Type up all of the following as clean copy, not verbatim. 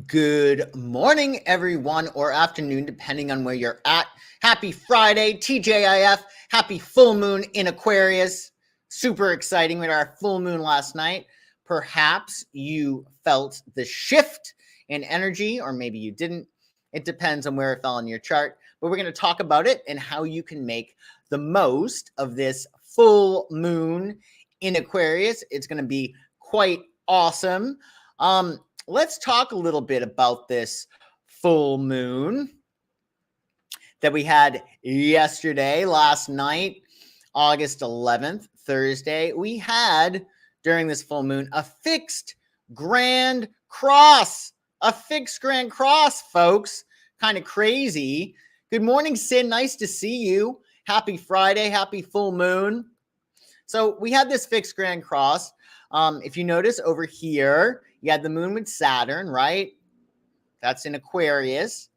Good morning, everyone, or afternoon, depending on where you're at. Happy Friday, TJIF. Happy full moon in Aquarius. Super exciting with our full moon last night. Perhaps you felt the shift in energy, or maybe you didn't. It depends on where it fell in your chart. But we're going to talk about it and how you can make the most of this full moon in Aquarius. It's going to be quite awesome. Let's talk a little bit about this full moon that we had yesterday, last night, August 11th, Thursday. We had, during this full moon, a fixed grand cross. A fixed grand cross, folks. Kind of crazy. Good morning, Sid. Nice to see you. Happy Friday. Happy full moon. So we had this fixed grand cross. If you notice over here, you had the moon with Saturn, right? That's in Aquarius.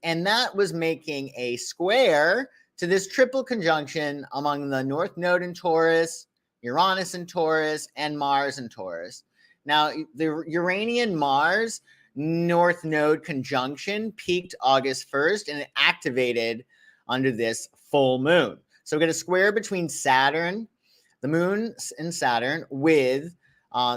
And that was making a square to this triple conjunction among the North Node in Taurus, Uranus in Taurus, and Mars in Taurus. Now, the Uranian-Mars North Node conjunction peaked August 1st, and it activated under this full moon. So we get a square between Saturn, the moon and Saturn, with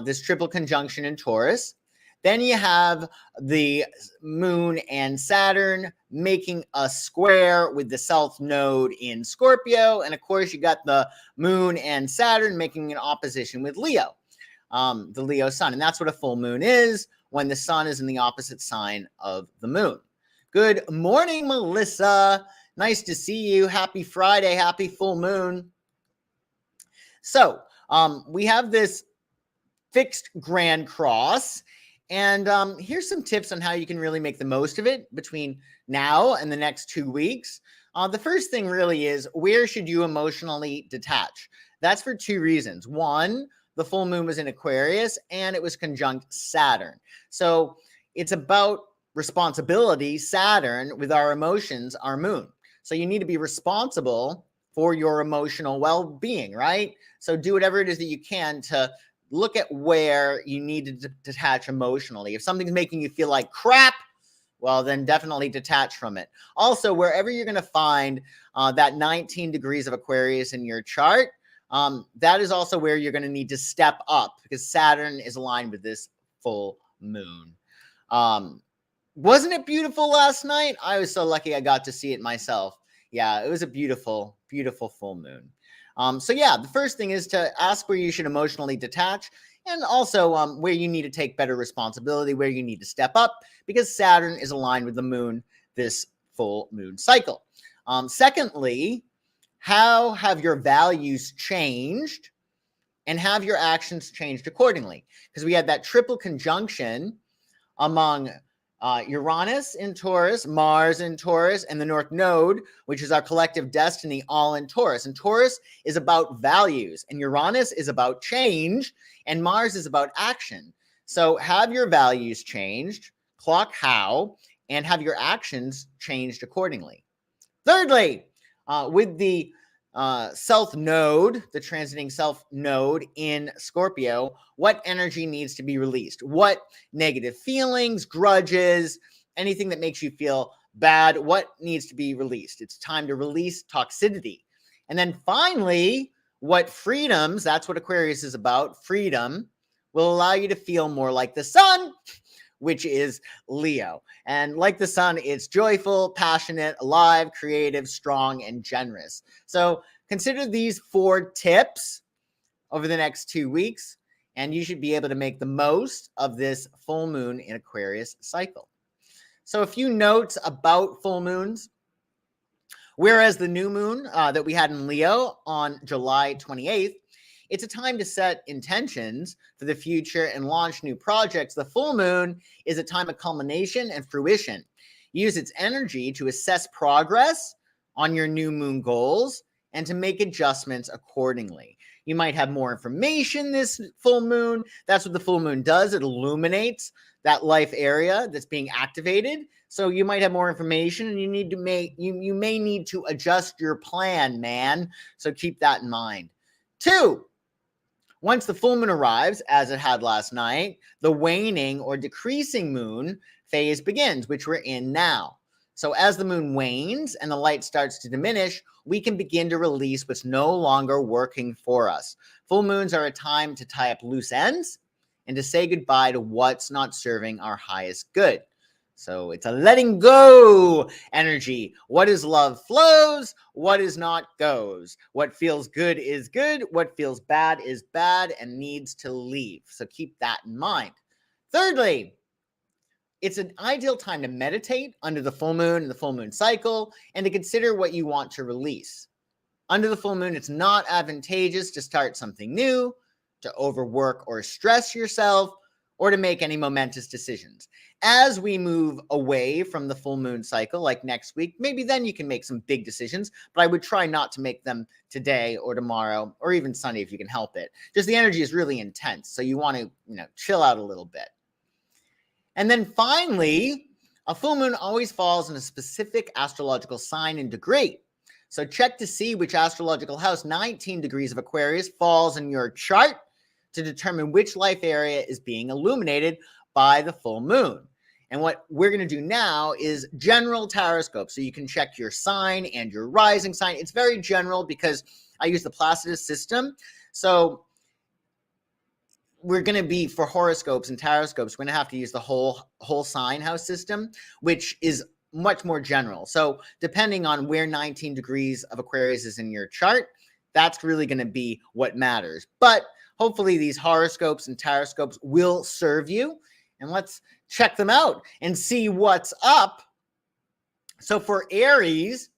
this triple conjunction in Taurus. Then you have the moon and Saturn making a square with the south node in Scorpio. And of course, you got the moon and Saturn making an opposition with Leo, the Leo sun. And that's what a full moon is, when the sun is in the opposite sign of the moon. Good morning, Melissa. Nice to see you. Happy Friday. Happy full moon. So we have this fixed grand cross, and here's some tips on how you can really make the most of it between now and the next 2 weeks. The first thing really is, where should you emotionally detach? That's for two reasons. One, the full moon was in Aquarius and it was conjunct Saturn. So it's about responsibility, Saturn, with our emotions, our moon. So you need to be responsible for your emotional well-being, right? So do whatever it is that you can to look at where you need to detach emotionally. If something's making you feel like crap, well, then definitely detach from it. Also, wherever you're going to find that 19 degrees of Aquarius in your chart, that is also where you're going to need to step up, because Saturn is aligned with this full moon. Wasn't it beautiful last night? I was so lucky I got to see it myself. Yeah, it was a beautiful, beautiful full moon. So yeah, the first thing is to ask where you should emotionally detach, and also where you need to take better responsibility, where you need to step up, because Saturn is aligned with the moon this full moon cycle. Secondly, how have your values changed, and have your actions changed accordingly? Because we had that triple conjunction among Uranus in Taurus, Mars in Taurus, and the North Node, which is our collective destiny, all in Taurus. And Taurus is about values, and Uranus is about change, and Mars is about action. So have your values changed, clock how, and have your actions changed accordingly. Thirdly, with the South Node, the transiting South Node in Scorpio, what energy needs to be released? What negative feelings, grudges, anything that makes you feel bad, what needs to be released? It's time to release toxicity. And then finally, what freedoms, that's what Aquarius is about, freedom, will allow you to feel more like the sun, which is Leo. And like the sun, it's joyful, passionate, alive, creative, strong, and generous. So consider these 4 tips over the next 2 weeks, and you should be able to make the most of this full moon in Aquarius cycle. So a few notes about full moons. Whereas the new moon that we had in Leo on July 28th, it's a time to set intentions for the future and launch new projects. The full moon is a time of culmination and fruition. Use its energy to assess progress on your new moon goals and to make adjustments accordingly. You might have more information this full moon. That's what the full moon does. It illuminates that life area that's being activated. So you might have more information, and you need to you may need to adjust your plan, man. So keep that in mind. 2, Once the full moon arrives, as it had last night, the waning or decreasing moon phase begins, which we're in now. So as the moon wanes and the light starts to diminish, we can begin to release what's no longer working for us. Full moons are a time to tie up loose ends and to say goodbye to what's not serving our highest good. So it's a letting go energy. What is love flows, what is not goes. What feels good is good, what feels bad is bad and needs to leave. So keep that in mind. Thirdly, it's an ideal time to meditate under the full moon and the full moon cycle and to consider what you want to release. Under the full moon, it's not advantageous to start something new, to overwork or stress yourself, or to make any momentous decisions. As we move away from the full moon cycle, like next week, maybe then you can make some big decisions, but I would try not to make them today or tomorrow or even Sunday if you can help it. Just the energy is really intense, so you want to, chill out a little bit. And then finally, a full moon always falls in a specific astrological sign and degree. So check to see which astrological house 19 degrees of Aquarius falls in your chart to determine which life area is being illuminated by the full moon. And what we're going to do now is general Tarotscope. So you can check your sign and your rising sign. It's very general because I use the PISCES system. So we're going to be, for horoscopes and Tarotscopes, we're going to have to use the whole sign house system, which is much more general. So depending on where 19 degrees of Aquarius is in your chart, that's really going to be what matters. But hopefully these horoscopes and Tarotscopes will serve you. And let's check them out and see what's up. So for Aries,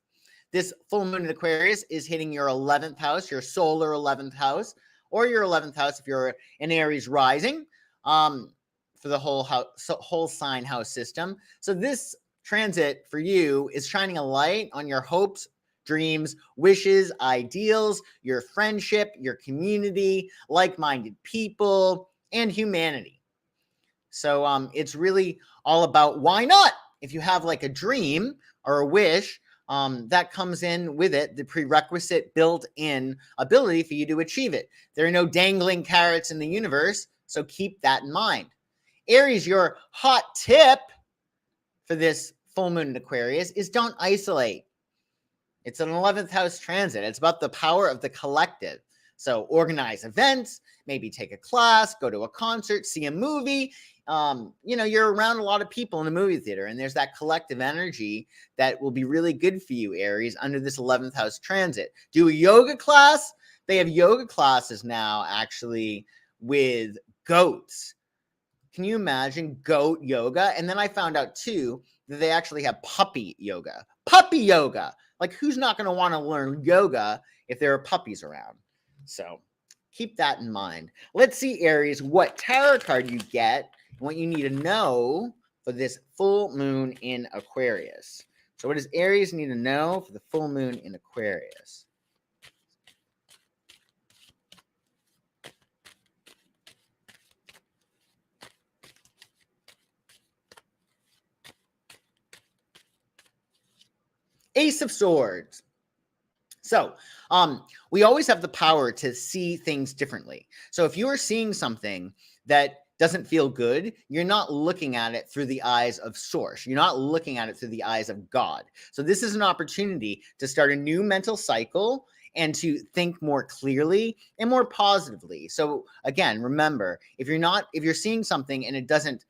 this full moon in Aquarius is hitting your 11th house, your solar 11th house, or your 11th house if you're an Aries rising, for the whole sign house system. So this transit for you is shining a light on your hopes, dreams, wishes, ideals, your friendship, your community, like-minded people, and humanity. So it's really all about why not? If you have like a dream or a wish, that comes in with it, the prerequisite built-in ability for you to achieve it. There are no dangling carrots in the universe, so keep that in mind. Aries, your hot tip for this full moon in Aquarius is don't isolate. It's an 11th house transit. It's about the power of the collective. So organize events, maybe take a class, go to a concert, see a movie. You're around a lot of people in a movie theater, and there's that collective energy that will be really good for you, Aries, under this 11th house transit. Do a yoga class. They have yoga classes now, actually, with goats. Can you imagine goat yoga? And then I found out, too, that they actually have puppy yoga. Puppy yoga! Like, who's not going to want to learn yoga if there are puppies around? So keep that in mind. Let's see, Aries, what tarot card you get and what you need to know for this full moon in Aquarius. So what does Aries need to know for the full moon in Aquarius? Ace of Swords. So we always have the power to see things differently. So if you are seeing something that doesn't feel good, you're not looking at it through the eyes of Source. You're not looking at it through the eyes of God. So this is an opportunity to start a new mental cycle and to think more clearly and more positively. So again, remember, if you're seeing something and it doesn't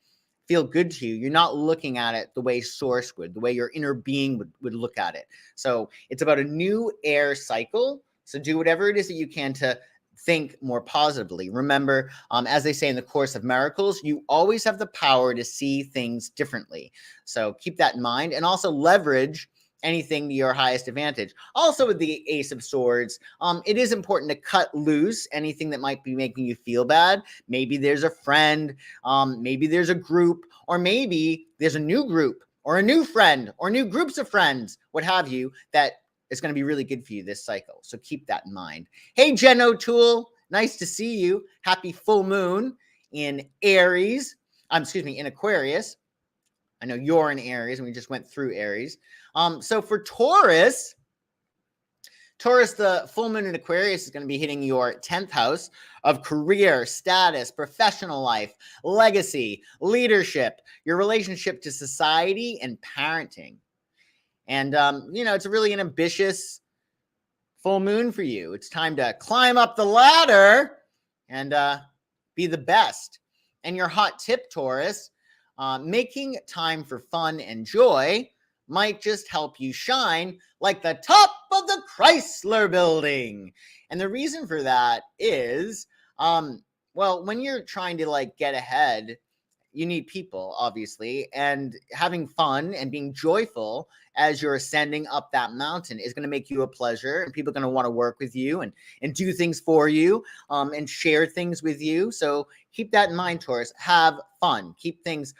feel good to you, you're not looking at it the way Source would, the way your inner being would look at it. So it's about a new air cycle. So do whatever it is that you can to think more positively. Remember, as they say in the Course of Miracles, you always have the power to see things differently. So keep that in mind, and also leverage anything to your highest advantage. Also with the Ace of Swords, it is important to cut loose anything that might be making you feel bad. Maybe there's a friend, maybe there's a group, or maybe there's a new group or a new friend or new groups of friends, what have you, that is going to be really good for you this cycle. So keep that in mind. Hey, Jen O'Toole, nice to see you. Happy full moon in Aries. In Aquarius. I know you're in Aries, and we just went through Aries. So for Taurus, Taurus, the full moon in Aquarius is going to be hitting your 10th house of career, status, professional life, legacy, leadership, your relationship to society, and parenting. And, it's really an ambitious full moon for you. It's time to climb up the ladder and be the best. And your hot tip, Taurus, making time for fun and joy might just help you shine like the top of the Chrysler building. And the reason for that is, when you're trying to get ahead, you need people, obviously, and having fun and being joyful as you're ascending up that mountain is going to make you a pleasure, and people are going to want to work with you and do things for you, and share things with you. So keep that in mind, Taurus. Have fun. Keep things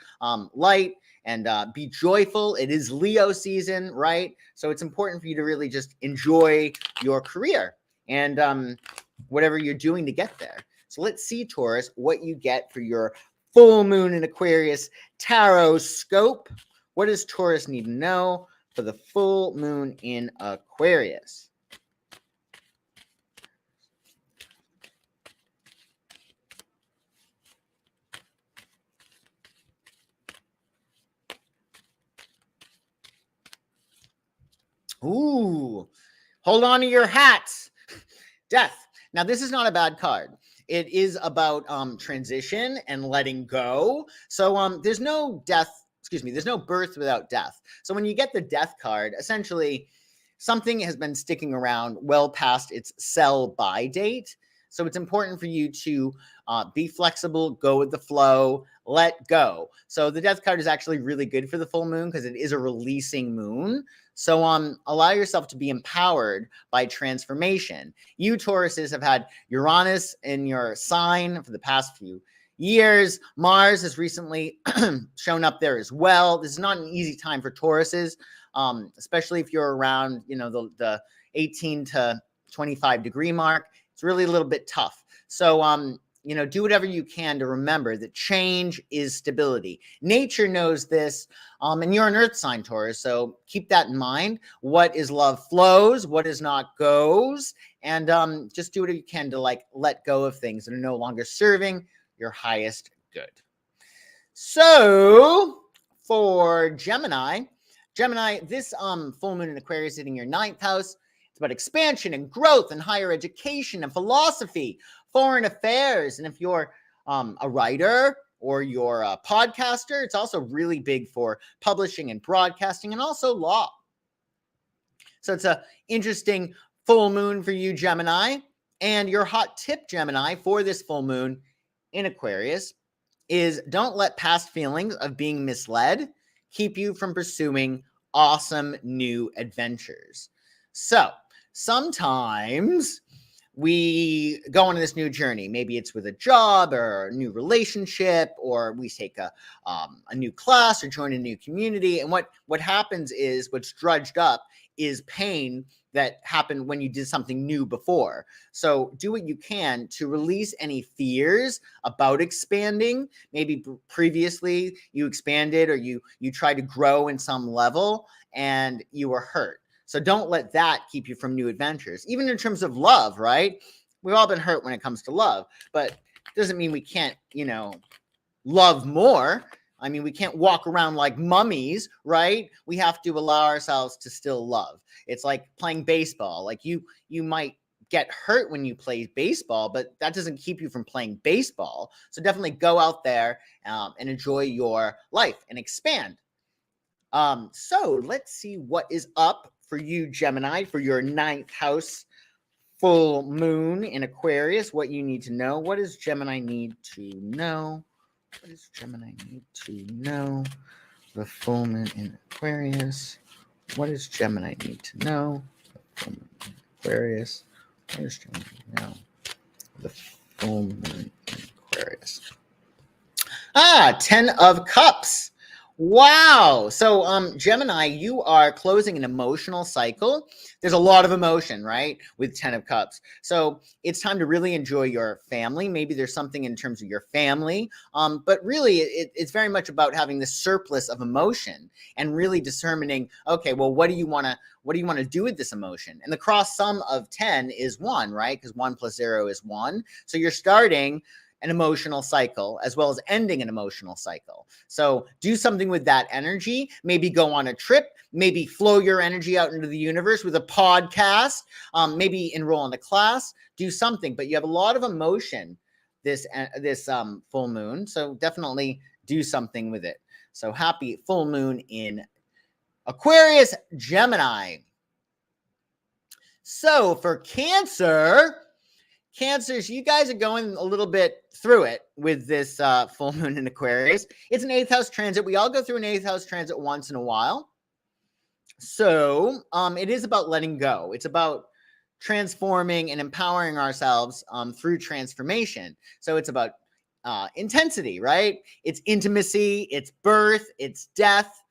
light and be joyful. It is Leo season, right? So it's important for you to really just enjoy your career and whatever you're doing to get there. So let's see, Taurus, what you get for your full moon in Aquarius Tarotscope. What does Taurus need to know for the full moon in Aquarius? Ooh, hold on to your hats. Death. Now, this is not a bad card. It is about transition and letting go. So there's no birth without death. So when you get the death card, essentially something has been sticking around well past its sell-by date. So it's important for you to be flexible, go with the flow, let go. So the death card is actually really good for the full moon because it is a releasing moon. So allow yourself to be empowered by transformation. You Tauruses have had Uranus in your sign for the past few years. Mars has recently shown up there as well. This is not an easy time for Tauruses, especially if you're around, the 18 to 25 degree mark. It's really a little bit tough. So, do whatever you can to remember that change is stability. Nature knows this, and you're an earth sign, Taurus, so keep that in mind. What is love flows, what is not goes, and just do whatever you can to let go of things that are no longer serving your highest good. So for Gemini, this full moon in Aquarius hitting your 9th house. It's about expansion and growth and higher education and philosophy, foreign affairs. And if you're a writer or you're a podcaster, it's also really big for publishing and broadcasting and also law. So it's an interesting full moon for you, Gemini. And your hot tip, Gemini, for this full moon in Aquarius is don't let past feelings of being misled keep you from pursuing awesome new adventures. So sometimes we go on this new journey. Maybe it's with a job or a new relationship, or we take a new class or join a new community. And what happens is what's drudged up is pain that happened when you did something new before. So do what you can to release any fears about expanding. Maybe previously you expanded or you tried to grow in some level and you were hurt. So don't let that keep you from new adventures. Even in terms of love, right? We've all been hurt when it comes to love, but it doesn't mean we can't, love more. I mean, we can't walk around like mummies, right? We have to allow ourselves to still love. It's like playing baseball. Like you might get hurt when you play baseball, but that doesn't keep you from playing baseball. So definitely go out there and enjoy your life and expand. So let's see what is up for you, Gemini, for your 9th house full moon in Aquarius. What you need to know. What does Gemini need to know? What does Gemini need to know? The full moon in Aquarius. What does Gemini need to know? The full moon in Aquarius. What does Gemini know? The full moon in Aquarius. 10 of Cups. Wow. So, Gemini, you are closing an emotional cycle. There's a lot of emotion, right? With 10 of Cups. So it's time to really enjoy your family. Maybe there's something in terms of your family. But really it's very much about having this surplus of emotion and really determining, okay, well, what do you want to do with this emotion? And the cross sum of 10 is 1, right? Because 1 plus 0 is 1. So you're starting an emotional cycle as well as ending an emotional cycle. So do something with that energy. Maybe go on a trip. Maybe flow your energy out into the universe with a podcast. Maybe enroll in a class. Do something. But you have a lot of emotion this full moon. So definitely do something with it. So happy full moon in Aquarius, Gemini. So for Cancer, Cancers, you guys are going a little bit through it with this full moon in Aquarius. It's an 8th house transit. We all go through an 8th house transit once in a while. So it is about letting go. It's about transforming and empowering ourselves through transformation. So it's about intensity, right? It's intimacy, it's birth, it's death.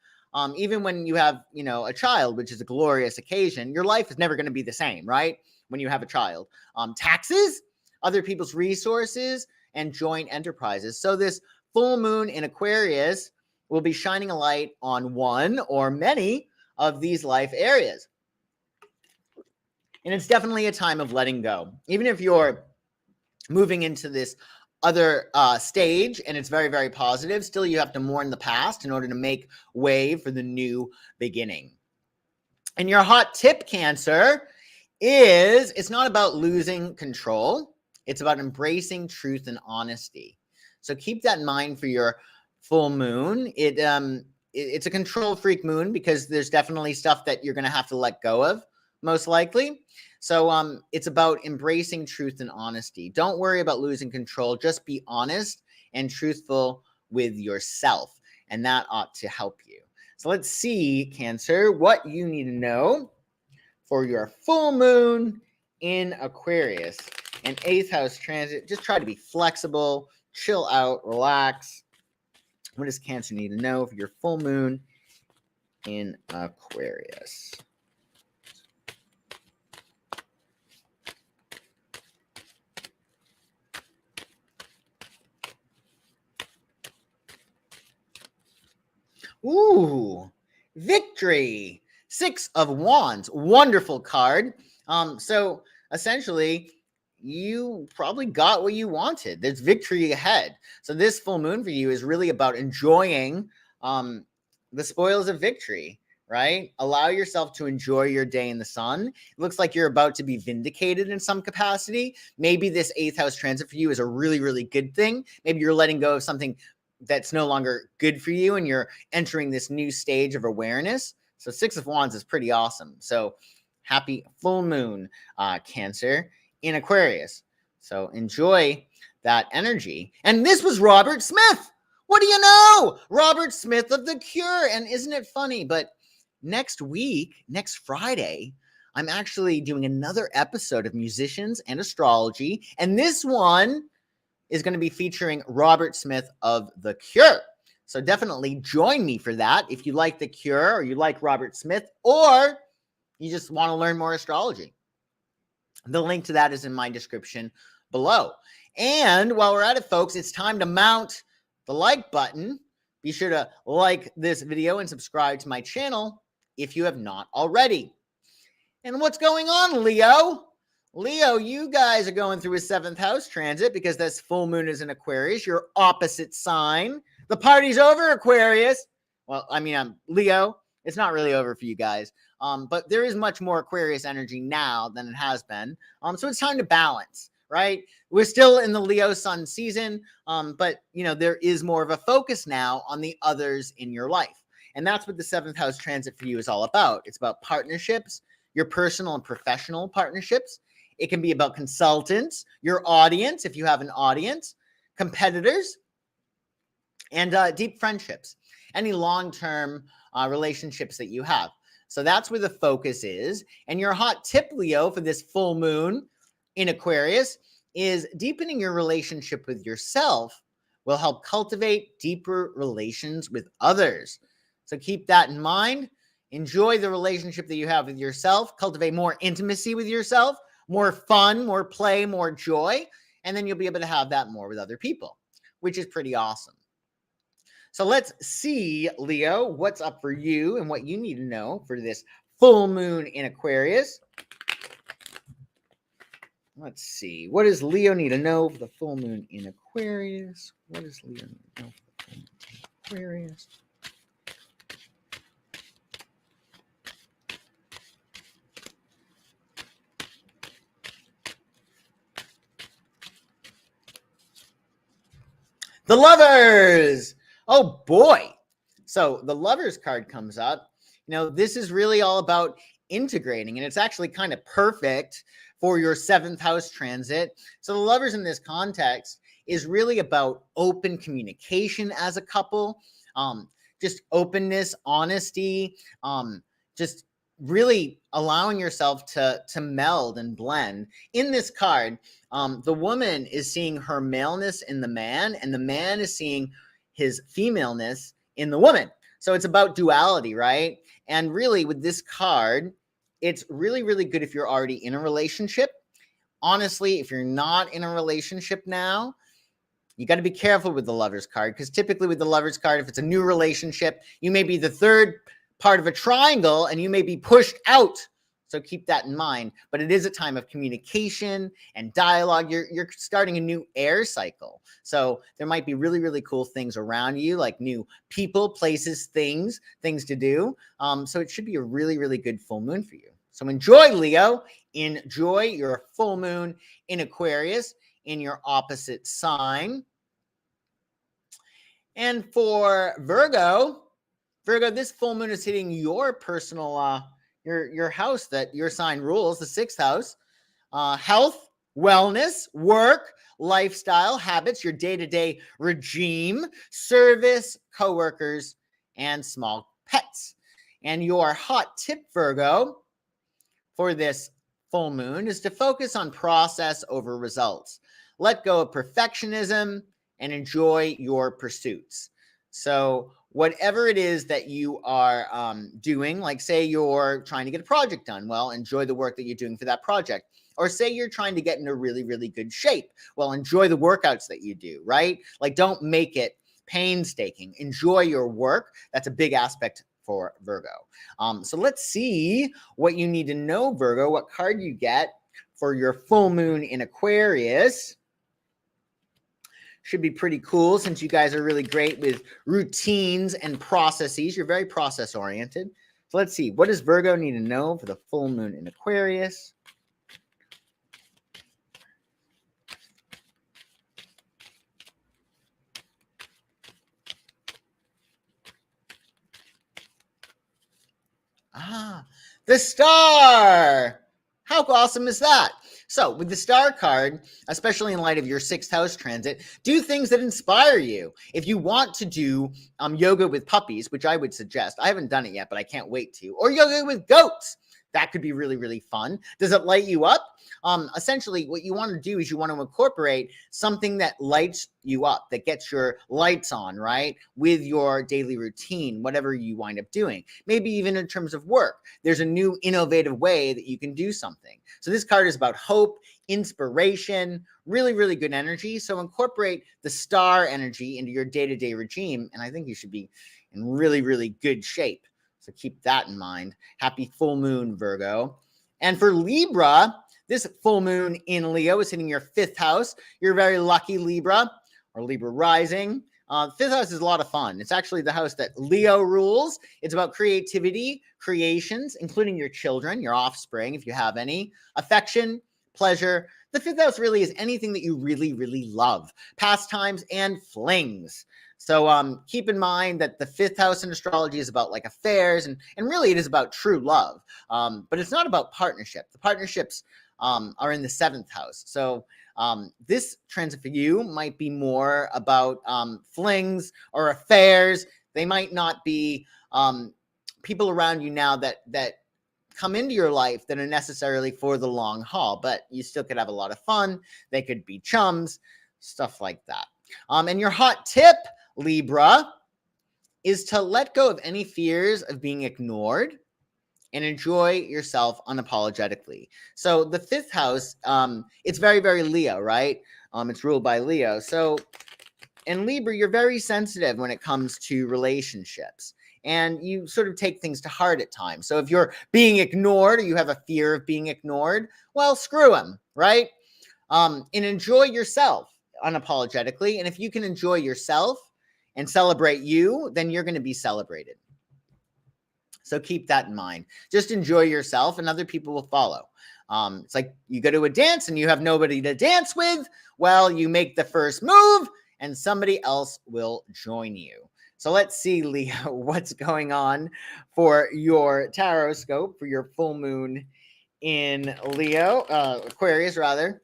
Even when you have, a child, which is a glorious occasion, your life is never going to be the same, right? When you have a child, taxes, other people's resources, and joint enterprises. So this full moon in Aquarius will be shining a light on one or many of these life areas. And it's definitely a time of letting go. Even if you're moving into this other stage and it's very, very positive, still you have to mourn the past in order to make way for the new beginning. And your hot tip, Cancer, is it's not about losing control. It's about embracing truth and honesty. So keep that in mind for your full moon. It's a control freak moon because there's definitely stuff that you're going to have to let go of, most likely. So it's about embracing truth and honesty. Don't worry about losing control. Just be honest and truthful with yourself, and that ought to help you. So let's see, Cancer, what you need to know for your full moon in Aquarius. An 8th house transit. Just try to be flexible, chill out, relax. What does Cancer need to know for your full moon in Aquarius? Ooh, victory. 6 of Wands. Wonderful card. So essentially, you probably got what you wanted. There's victory ahead. So this full moon for you is really about enjoying the spoils of victory, right? Allow yourself to enjoy your day in the sun. It looks like you're about to be vindicated in some capacity. Maybe this 8th house transit for you is a really, really good thing. Maybe you're letting go of something that's no longer good for you and you're entering this new stage of awareness. So 6 of Wands is pretty awesome. So happy full moon, Cancer, in Aquarius. So enjoy that energy. And this was Robert Smith. What do you know? Robert Smith of The Cure. And isn't it funny? But next week, next Friday, I'm actually doing another episode of Musicians and Astrology. And this one is going to be featuring Robert Smith of The Cure. So definitely join me for that if you like The Cure or you like Robert Smith or you just want to learn more astrology. The link to that is in my description below. And while we're at it, folks, it's time to mount the like button. Be sure to like this video and subscribe to my channel if you have not already. And what's going on, Leo? Leo, you guys are going through a 7th house transit because this full moon is in Aquarius, your opposite sign. The party's over, Aquarius. Well, I mean, I'm Leo. It's not really over for you guys. But there is much more Aquarius energy now than it has been. So it's time to balance, right? We're still in the Leo sun season, but there is more of a focus now on the others in your life. And that's what the 7th house transit for you is all about. It's about partnerships, your personal and professional partnerships. It can be about consultants, your audience, if you have an audience, competitors, and deep friendships, any long-term relationships that you have. So that's where the focus is. And your hot tip, Leo, for this full moon in Aquarius is deepening your relationship with yourself will help cultivate deeper relations with others. So keep that in mind. Enjoy the relationship that you have with yourself. Cultivate more intimacy with yourself, more fun, more play, more joy. And then you'll be able to have that more with other people, which is pretty awesome. So let's see, Leo, what's up for you and what you need to know for this full moon in Aquarius. Let's see. What does Leo need to know for the full moon in Aquarius? What does Leo need to know for the full moon in Aquarius? The Lovers! Oh boy. So the Lovers card comes up. You know, this is really all about integrating, and it's actually kind of perfect for your 7th house transit. So the Lovers in this context is really about open communication as a couple, just openness, honesty, just really allowing yourself to meld and blend. In this card, the woman is seeing her maleness in the man, and the man is seeing his femaleness in the woman. So it's about duality, right? And really, with this card, it's really, really good if you're already in a relationship. Honestly, if you're not in a relationship now, you got to be careful with the Lovers card, because typically with the Lovers card, if it's a new relationship, you may be the third part of a triangle and you may be pushed out. So keep that in mind. But it is a time of communication and dialogue. You're starting a new air cycle. So there might be really, really cool things around you, like new people, places, things to do. So it should be a really, really good full moon for you. So enjoy, Leo. Enjoy your full moon in Aquarius in your opposite sign. And for Virgo, this full moon is hitting your personal, your house that your sign rules, the 6th house. Health, wellness, work, lifestyle, habits, your day-to-day regime, service, coworkers, and small pets. And your hot tip, Virgo, for this full moon is to focus on process over results. Let go of perfectionism and enjoy your pursuits. So whatever it is that you are doing, like say you're trying to get a project done, well, enjoy the work that you're doing for that project. Or say you're trying to get in a really, really good shape. Well, enjoy the workouts that you do, right? Like don't make it painstaking. Enjoy your work. That's a big aspect for Virgo. So let's see what you need to know, Virgo, what card you get for your full moon in Aquarius. Should be pretty cool since you guys are really great with routines and processes. You're very process oriented. So let's see. What does Virgo need to know for the full moon in Aquarius? The Star. How awesome is that? So with the Star card, especially in light of your 6th house transit, do things that inspire you. If you want to do yoga with puppies, which I would suggest, I haven't done it yet, but I can't wait to, or yoga with goats, that could be really, really fun. Does it light you up? Essentially, what you want to do is you want to incorporate something that lights you up, that gets your lights on, right? With your daily routine, whatever you wind up doing. Maybe even in terms of work, there's a new innovative way that you can do something. So this card is about hope, inspiration, really, really good energy. So incorporate the Star energy into your day-to-day regime, and I think you should be in really, really good shape. So keep that in mind. Happy full moon, Virgo. And for Libra, this full moon in Leo is hitting your 5th house. You're very lucky, Libra, or Libra rising. 5th house is a lot of fun. It's actually the house that Leo rules. It's about creativity, creations, including your children, your offspring, if you have any, affection, pleasure. The 5th house really is anything that you really, really love. Pastimes and flings. So keep in mind that the 5th house in astrology is about like affairs, and really it is about true love. But it's not about partnership. The partnerships are in the 7th house. So this transit for you might be more about flings or affairs. They might not be people around you now that come into your life that are necessarily for the long haul, but you still could have a lot of fun. They could be chums, stuff like that. And your hot tip, Libra, is to let go of any fears of being ignored and enjoy yourself unapologetically. So the fifth house, it's very, very Leo, right? It's ruled by Leo. So in Libra, you're very sensitive when it comes to relationships. And you sort of take things to heart at times. So if you're being ignored or you have a fear of being ignored, well, screw them, right? And enjoy yourself unapologetically. And if you can enjoy yourself and celebrate you, then you're going to be celebrated. So keep that in mind. Just enjoy yourself and other people will follow. It's like you go to a dance and you have nobody to dance with. Well, you make the first move and somebody else will join you. So let's see, Leo, what's going on for your Tarotscope for your full moon in Leo, Aquarius rather.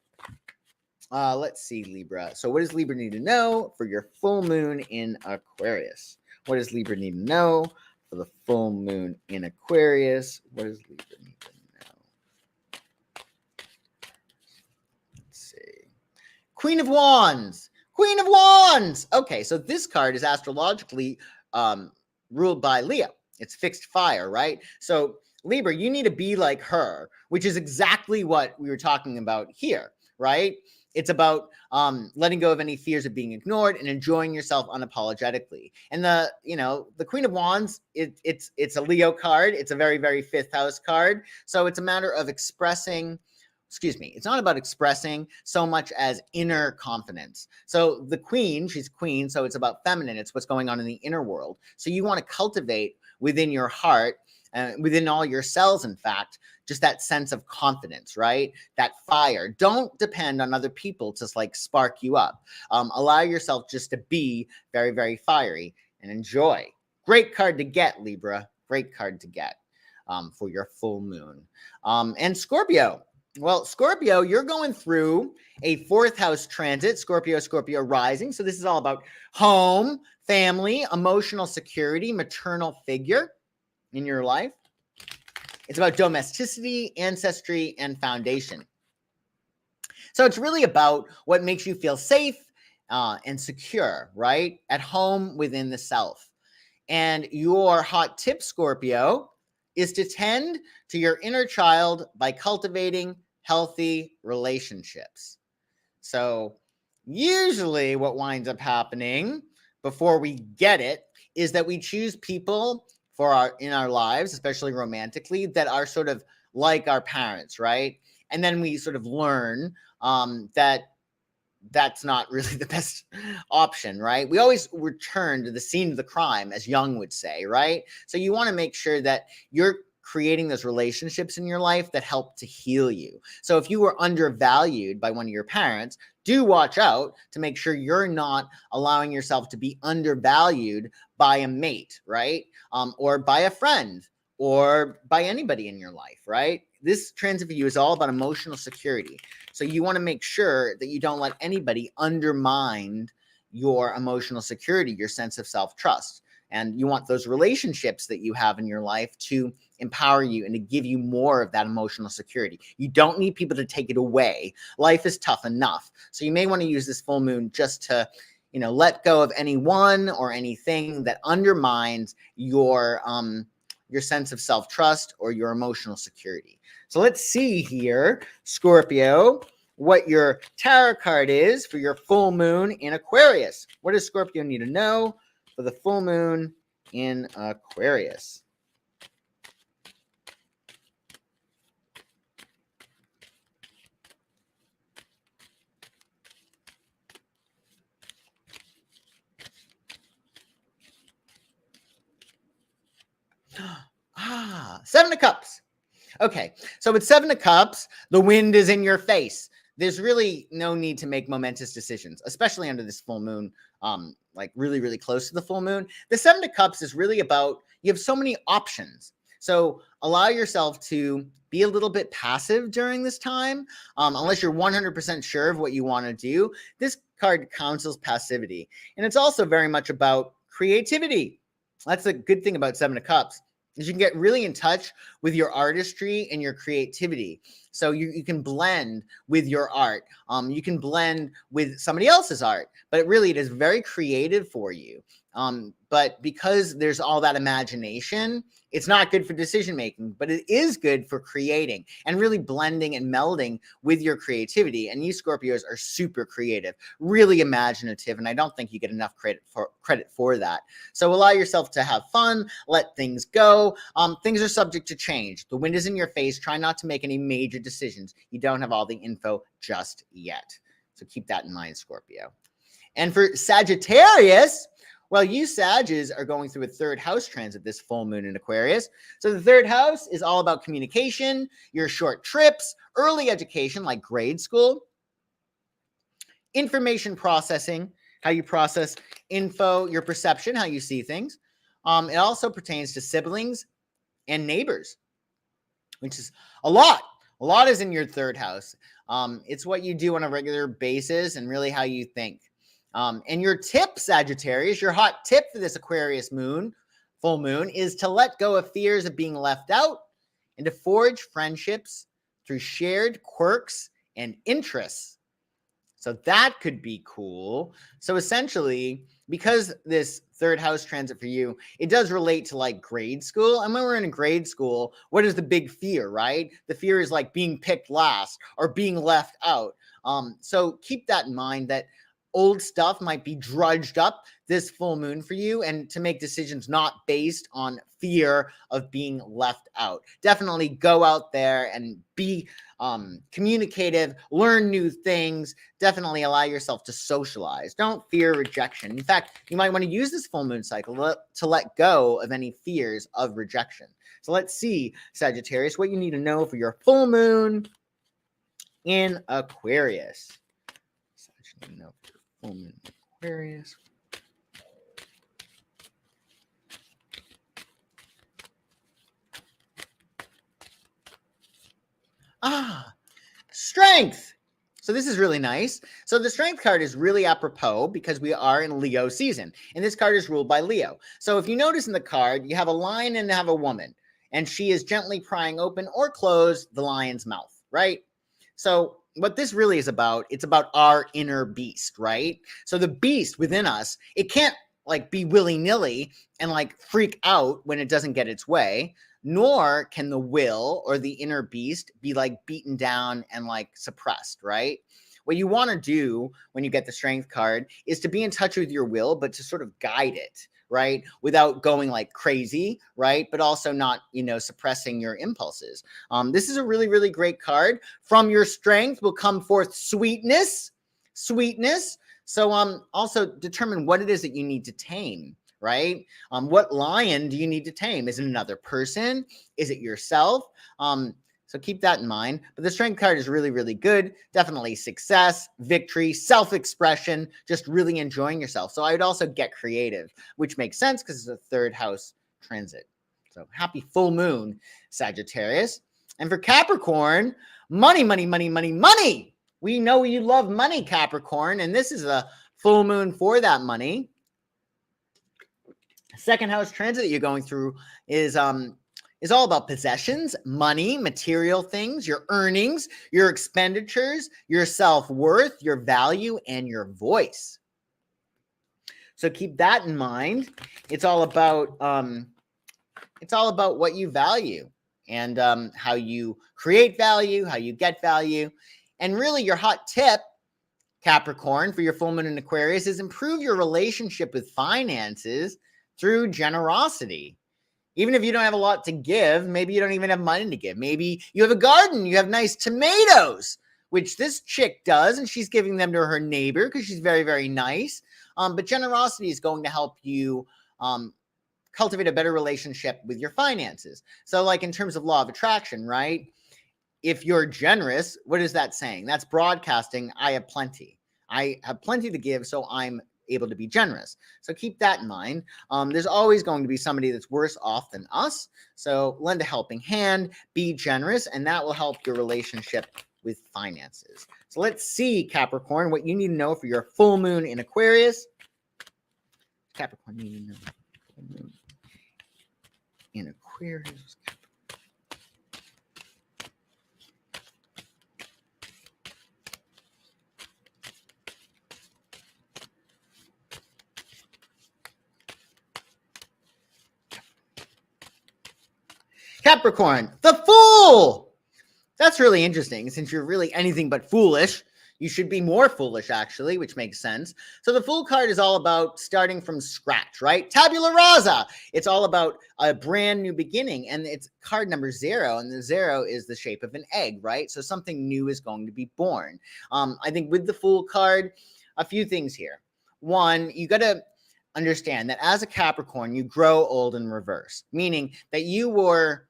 Let's see, Libra. So what does Libra need to know for your full moon in Aquarius? What does Libra need to know for the full moon in Aquarius? What does Libra need to know? Let's see. Queen of Wands. Queen of Wands. Okay, so this card is astrologically ruled by Leo. It's fixed fire, right? So Libra, you need to be like her, which is exactly what we were talking about here, right? It's about letting go of any fears of being ignored and enjoying yourself unapologetically. And the Queen of Wands, it's a Leo card. It's a very, very fifth house card. So it's a matter of expressing, it's not about expressing so much as inner confidence. So the queen, she's queen, so it's about feminine. It's what's going on in the inner world. So you want to cultivate within your heart, within all your cells, in fact, just that sense of confidence, right? That fire. Don't depend on other people to like spark you up. Allow yourself just to be very, very fiery and enjoy. Great card to get, Libra. Great card to get for your full moon. And Scorpio. Well, Scorpio, you're going through a fourth house transit, Scorpio rising. So this is all about home, family, emotional security, maternal figure in your life. It's about domesticity, ancestry, and foundation. So it's really about what makes you feel safe and secure, right? At home within the self. And your hot tip, Scorpio, is to tend to your inner child by cultivating healthy relationships. So usually what winds up happening before we get it is that we choose people in our lives, especially romantically, that are sort of like our parents, right? And then we sort of learn that that's not really the best option, right? We always return to the scene of the crime, as Jung would say, right? So you want to make sure that you're creating those relationships in your life that help to heal you. So if you were undervalued by one of your parents, do watch out to make sure you're not allowing yourself to be undervalued by a mate, right? Or by a friend, or by anybody in your life, right? This transit for you is all about emotional security. So you want to make sure that you don't let anybody undermine your emotional security, your sense of self-trust. And you want those relationships that you have in your life to empower you and to give you more of that emotional security. You don't need people to take it away. Life is tough enough. So you may want to use this full moon just to, let go of anyone or anything that undermines your sense of self-trust or your emotional security. So let's see here, Scorpio, what your tarot card is for your full moon in Aquarius. What does Scorpio need to know for the full moon in Aquarius? Seven of Cups. Okay, so with Seven of Cups, the wind is in your face. There's really no need to make momentous decisions, especially under this full moon, like really, really close to the full moon. The Seven of Cups is really about, you have so many options. So allow yourself to be a little bit passive during this time, unless you're 100% sure of what you want to do. This card counsels passivity. And it's also very much about creativity. That's a good thing about Seven of Cups. is you can get really in touch with your artistry and your creativity. So you can blend with your art. You can blend with somebody else's art, but it is very creative for you. But because there's all that imagination, it's not good for decision making, but it is good for creating and really blending and melding with your creativity. And you Scorpios are super creative, really imaginative, and I don't think you get enough credit for that. So allow yourself to have fun, let things go. Things are subject to change. The wind is in your face. Try not to make any major decisions. You don't have all the info just yet. So keep that in mind, Scorpio. And for Sagittarius, well, you Sages are going through a third house transit this full moon in Aquarius. So the third house is all about communication, your short trips, early education like grade school, information processing, how you process info, your perception, how you see things. It also pertains to siblings and neighbors, which is a lot. A lot is in your third house. It's what you do on a regular basis and really how you think. And your tip, Sagittarius, your hot tip for this Aquarius moon, full moon, is to let go of fears of being left out and to forge friendships through shared quirks and interests. So that could be cool. So essentially, because this third house transit for you, it does relate to like grade school. And when we're in grade school, what is the big fear, right? The fear is like being picked last or being left out. So keep that in mind, that old stuff might be drudged up this full moon for you, and to make decisions not based on fear of being left out. Definitely go out there and be communicative, learn new things. Definitely allow yourself to socialize. Don't fear rejection. In fact, you might want to use this full moon cycle to let go of any fears of rejection. So let's see, Sagittarius, what you need to know for your full moon in Aquarius. Full moon Aquarius. Strength. So this is really nice. So the strength card is really apropos because we are in Leo season, and this card is ruled by Leo. So if you notice in the card, you have a lion and have a woman, and she is gently prying open or close the lion's mouth, right? So what this really is about, it's about our inner beast, right? So the beast within us, it can't like be willy-nilly and like freak out when it doesn't get its way, nor can the will or the inner beast be like beaten down and like suppressed, right? What you want to do when you get the strength card is to be in touch with your will, but to sort of guide it, right? Without going like crazy, right? But also not, suppressing your impulses. This is a really, really great card. From your strength will come forth sweetness. So also determine what it is that you need to tame, right? What lion do you need to tame? Is it another person? Is it yourself? So keep that in mind. But the strength card is really, really good. Definitely success, victory, self-expression, just really enjoying yourself. So I would also get creative, which makes sense because it's a third house transit. So happy full moon, Sagittarius. And for Capricorn, money. We know you love money, Capricorn, and this is a full moon for that money. Second house transit that you're going through is all about possessions, money, material things, your earnings, your expenditures, your self-worth, your value, and your voice. So keep that in mind. It's all about what you value and how you create value, how you get value. And really your hot tip, Capricorn, for your full moon in Aquarius is improve your relationship with finances through generosity. Even if you don't have a lot to give, maybe you don't even have money to give. Maybe you have a garden, you have nice tomatoes, which this chick does, and she's giving them to her neighbor because she's very, very nice. But generosity is going to help you cultivate a better relationship with your finances. So like in terms of law of attraction, right? If you're generous, what is that saying? That's broadcasting, I have plenty. I have plenty to give, so I'm able to be generous. So keep that in mind. There's always going to be somebody that's worse off than us. So lend a helping hand, be generous, and that will help your relationship with finances. So let's see, Capricorn, what you need to know for your full moon in Aquarius. Capricorn, you need to know full moon in Aquarius. Capricorn, the Fool. That's really interesting. Since you're really anything but foolish, you should be more foolish, actually, which makes sense. So the Fool card is all about starting from scratch, right? Tabula rasa. It's all about a brand new beginning, and it's card number 0, and the 0 is the shape of an egg, right? So something new is going to be born. I think with the Fool card, a few things here. One, you got to understand that as a Capricorn, you grow old in reverse, meaning that you were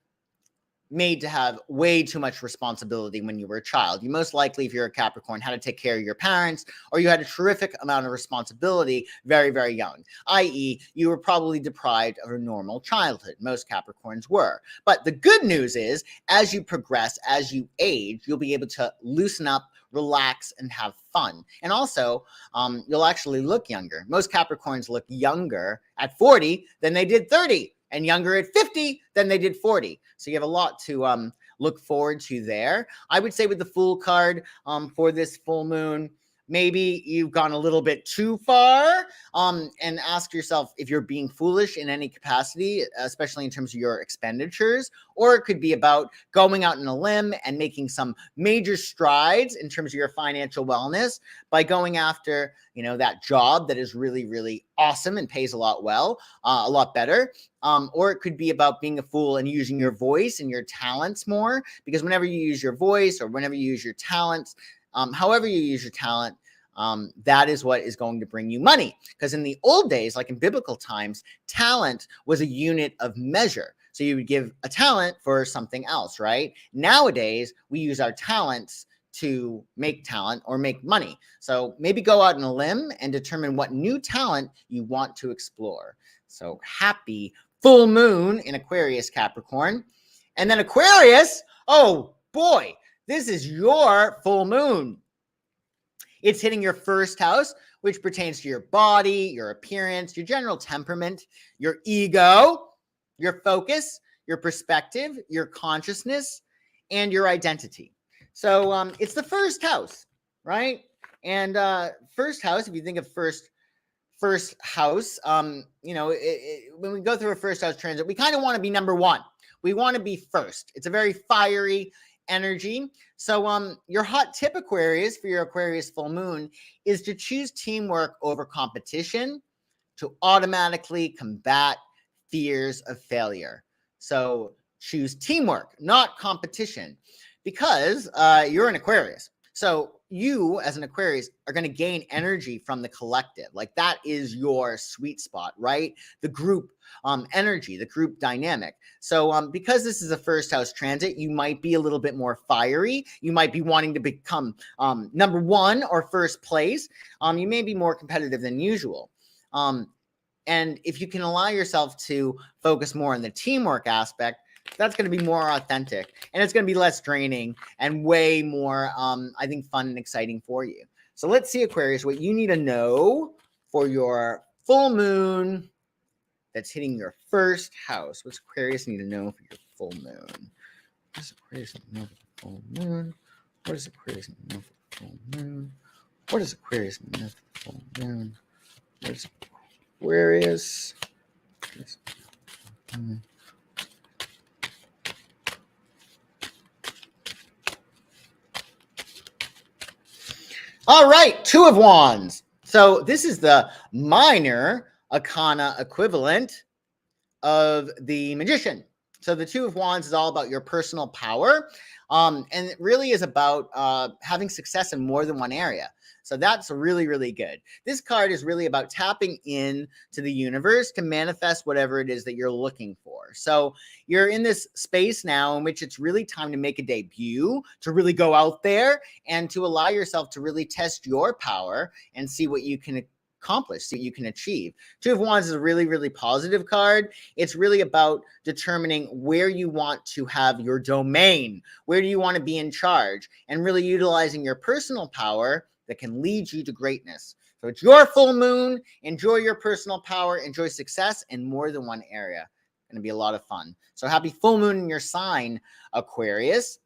made to have way too much responsibility when you were a child. You most likely, if you're a Capricorn, had to take care of your parents, or you had a terrific amount of responsibility very, very young, i.e. you were probably deprived of a normal childhood. Most Capricorns were. But the good news is, as you progress, as you age, you'll be able to loosen up, relax, and have fun. And also, you'll actually look younger. Most Capricorns look younger at 40 than they did 30. And younger at 50 than they did 40. So you have a lot to look forward to there. I would say with the Fool card for this full moon, maybe you've gone a little bit too far, and ask yourself if you're being foolish in any capacity, especially in terms of your expenditures, or it could be about going out on a limb and making some major strides in terms of your financial wellness by going after, that job that is really, really awesome and pays a lot better. Or it could be about being a fool and using your voice and your talents more, because whenever you use your voice or whenever you use your talents, however you use your talent, that is what is going to bring you money. Because in the old days, like in biblical times, talent was a unit of measure. So you would give a talent for something else, right? Nowadays, we use our talents to make talent or make money. So maybe go out on a limb and determine what new talent you want to explore. So happy full moon in Aquarius, Capricorn. And then Aquarius, oh boy, this is your full moon. It's hitting your first house, which pertains to your body, your appearance, your general temperament, your ego, your focus, your perspective, your consciousness, and your identity. So it's the first house, right? And first house, if you think of first house, when we go through a first house transit, we kind of want to be number 1. We want to be first. It's a very fiery energy. So your hot tip, Aquarius, for your Aquarius full moon is to choose teamwork over competition to automatically combat fears of failure. So choose teamwork, not competition, because you're an Aquarius. So you, as an Aquarius, are going to gain energy from the collective. Like that is your sweet spot, right? The group energy, the group dynamic. So because this is a first house transit, you might be a little bit more fiery. You might be wanting to become number 1 or first place. You may be more competitive than usual. And if you can allow yourself to focus more on the teamwork aspect, that's going to be more authentic, and it's going to be less draining and way more, I think, fun and exciting for you. So let's see, Aquarius, what you need to know for your full moon that's hitting your first house. What's Aquarius need to know for your full moon? What does Aquarius need to know for the full moon? What does Aquarius need to know for the full moon? What does Aquarius need to know for the full moon? What does Aquarius? All right, 2 of Wands. So this is the minor arcana equivalent of the Magician. So the 2 of Wands is all about your personal power, and it really is about having success in more than one area. So that's really, really good. This card is really about tapping in to the universe to manifest whatever it is that you're looking for. So you're in this space now in which it's really time to make a debut, to really go out there and to allow yourself to really test your power and see what you can accomplish, see what you can achieve. 2 of Wands is a really, really positive card. It's really about determining where you want to have your domain. Where do you want to be in charge? And really utilizing your personal power that can lead you to greatness. So it's your full moon. Enjoy your personal power. Enjoy success in more than one area. Going to be a lot of fun. So happy full moon in your sign, Aquarius.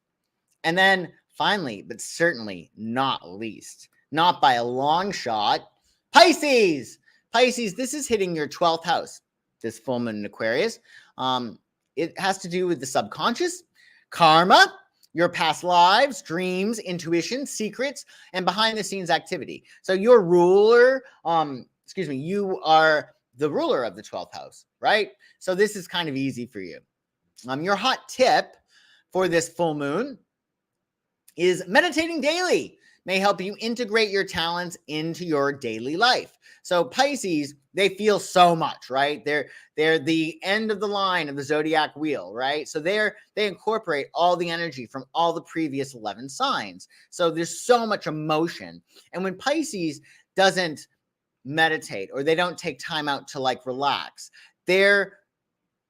And then finally, but certainly not least, not by a long shot, Pisces. Pisces, this is hitting your 12th house, this full moon in Aquarius. It has to do with the subconscious, karma, your past lives, dreams, intuition, secrets, and behind the scenes activity. So your ruler, you are the ruler of the 12th house, right? So this is kind of easy for you. Your hot tip for this full moon is meditating daily. May help you integrate your talents into your daily life. So Pisces, they feel so much, right? They're the end of the line of the zodiac wheel, right? So they incorporate all the energy from all the previous 11 signs. So there's so much emotion. And when Pisces doesn't meditate or they don't take time out to like relax, their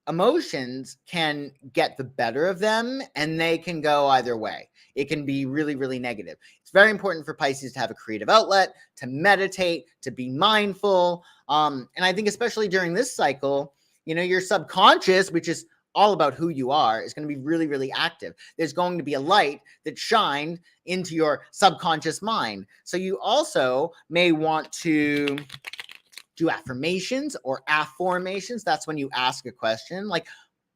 emotions can get the better of them and they can go either way. It can be really, really negative. It's very important for Pisces to have a creative outlet, to meditate, to be mindful. And I think especially during this cycle, your subconscious, which is all about who you are, is going to be really, really active. There's going to be a light that shined into your subconscious mind. So you also may want to do affirmations or afformations. That's when you ask a question like,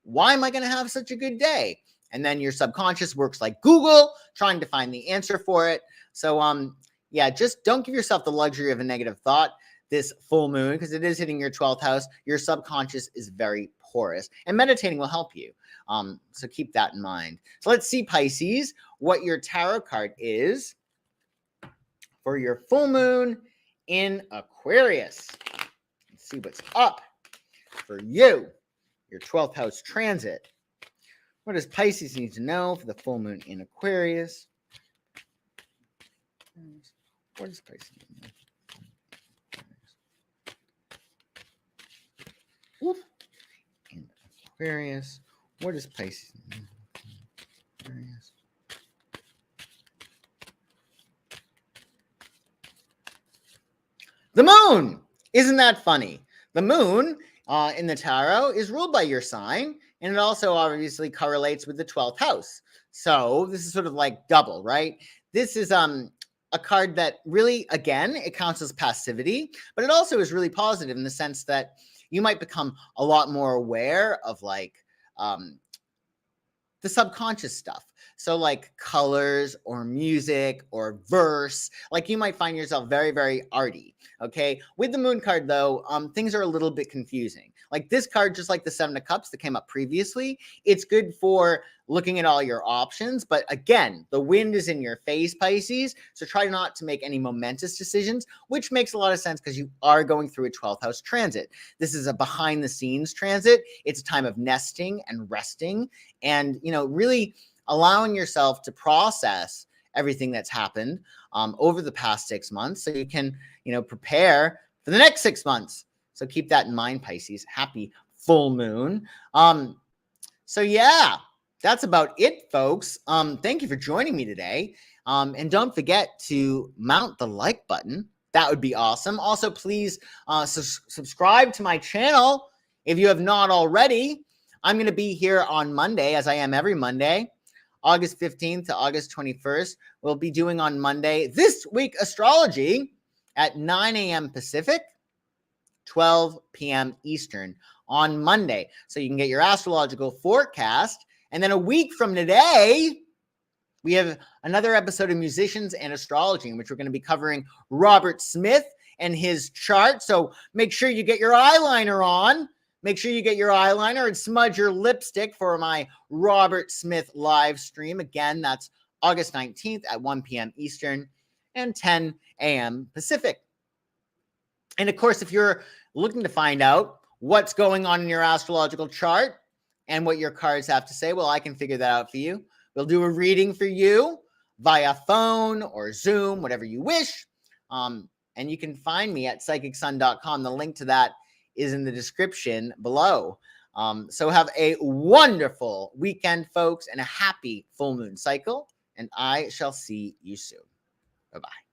why am I going to have such a good day? And then your subconscious works like Google, trying to find the answer for it. So, just don't give yourself the luxury of a negative thought this full moon, because it is hitting your 12th house. Your subconscious is very porous, and meditating will help you. So keep that in mind. So let's see, Pisces, what your tarot card is for your full moon in Aquarius. Let's see what's up for you, your 12th house transit. What does Pisces need to know for the full moon in Aquarius? What does Pisces need to know? In Aquarius. What does Pisces need to know? Aquarius. The moon! Isn't that funny? The moon in the tarot is ruled by your sign, and it also obviously correlates with the 12th house. So this is sort of like double, right? This is a card that really, again, it counts as passivity, but it also is really positive in the sense that you might become a lot more aware of like the subconscious stuff. So like colors or music or verse, like you might find yourself very, very arty. Okay. With the moon card though, things are a little bit confusing. Like this card, just like the 7 of Cups that came up previously, it's good for looking at all your options. But again, the wind is in your face, Pisces. So try not to make any momentous decisions, which makes a lot of sense because you are going through a 12th house transit. This is a behind the scenes transit. It's a time of nesting and resting and, really allowing yourself to process everything that's happened over the past 6 months so you can, prepare for the next 6 months. So keep that in mind, Pisces. Happy full moon. That's about it, folks. Thank you for joining me today. And don't forget to mount the like button. That would be awesome. Also, please subscribe to my channel if you have not already. I'm going to be here on Monday, as I am every Monday, August 15th to August 21st. We'll be doing on Monday this week astrology at 9 a.m. Pacific, 12 p.m. Eastern on Monday. So you can get your astrological forecast. And then a week from today, we have another episode of Musicians and Astrology, in which we're going to be covering Robert Smith and his chart. So make sure you get your eyeliner on. Make sure you get your eyeliner and smudge your lipstick for my Robert Smith live stream. Again, that's August 19th at 1 p.m. Eastern and 10 a.m. Pacific. And of course, if you're looking to find out what's going on in your astrological chart and what your cards have to say, well, I can figure that out for you. We'll do a reading for you via phone or Zoom, whatever you wish. And you can find me at psychicsun.com. The link to that is in the description below. So have a wonderful weekend, folks, and a happy full moon cycle. And I shall see you soon. Bye-bye.